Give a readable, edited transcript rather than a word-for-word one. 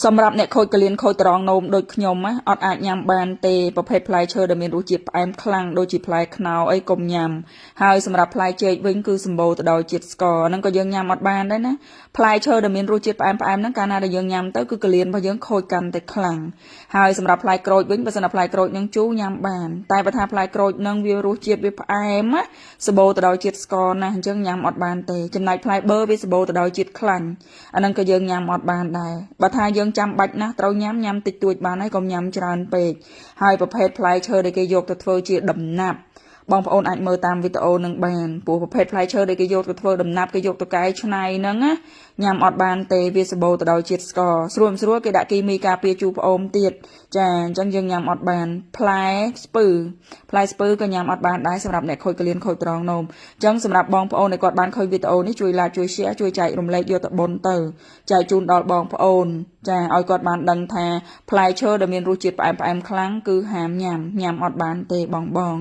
សម្រាប់អ្នកខូចកលៀនខូចត្រង់នោមដូចខ្ញុំណាអត់អាចញ៉ាំបានទេប្រភេទផ្លែឈើដែលមានរសជាតិផ្អែមខ្លាំងដូចជាផ្លែខ្នុរអីកុំញ៉ាំហើយសម្រាប់ផ្លែចេកវិញគឺសម្បូរទៅដោយជាតិស្ករហ្នឹងក៏យើងញ៉ាំអត់បានដែរណាផ្លែឈើដែលមានរសជាតិផ្អែមហ្នឹងកាលណាដែលយើងញ៉ាំទៅគឺកលៀនរបស់យើងខូចកាន់តែខ្លាំងហើយសម្រាប់ផ្លែក្រូចវិញបើសិនតែផ្លែក្រូចនឹងជូរញ៉ាំបានតែបើថាផ្លែក្រូចនឹងវារសជាតិវាផ្អែមណាសម្បូរទៅដោយជាតិស្ករណាស់អញ្ចឹងញ៉ាំអត់បានទេចំណែកផ្លែបឺវាសម្បូរទៅដោយជាតិខ្លាញ់អាហ្នឹងក៏យើងញ៉ាំអត់បានដែរបើថាយើងចាំបាច់ណាស់ត្រូវញ៉ាំតិចតួចបានហើយកុំញ៉ាំច្រើនពេកហើយប្រភេទផ្លែឈើដែលគេយកទៅធ្វើជាដំណាប់បងប្អូនអាចមើលតាមវីដេអូនឹងបានព្រោះប្រភេទផ្លែឈើដែលគេយកទៅធ្វើដំណាប់គេយកទៅកែច្នៃហ្នឹងណាញ៉ាំអត់បានទេវាសម្បូរទៅដោយជាតិស្ករស្រួលគេដាក់គីមីការពារជូរផ្អូមទៀតចាអញ្ចឹងយើងញ៉ាំអត់បានផ្លែស្ពឺក៏ញ៉ាំអត់បានដែរសម្រាប់អ្នកខូចកលៀនខូចត្រង់នោមអញ្ចឹងសម្រាប់បងប្អូនដែលគាត់បានឃើញវីដេអូនេះជួយ like ជួយ share ជួយចែករំលែកយកទៅបុណ្យទៅចែកជូនដល់បងប្អូនចាឲ្យគាត់បានដឹងថាផ្លែឈើដែលមានរសជាតិផ្អែមខ្លាំងគឺហាមញ៉ាំអត់បានទេបង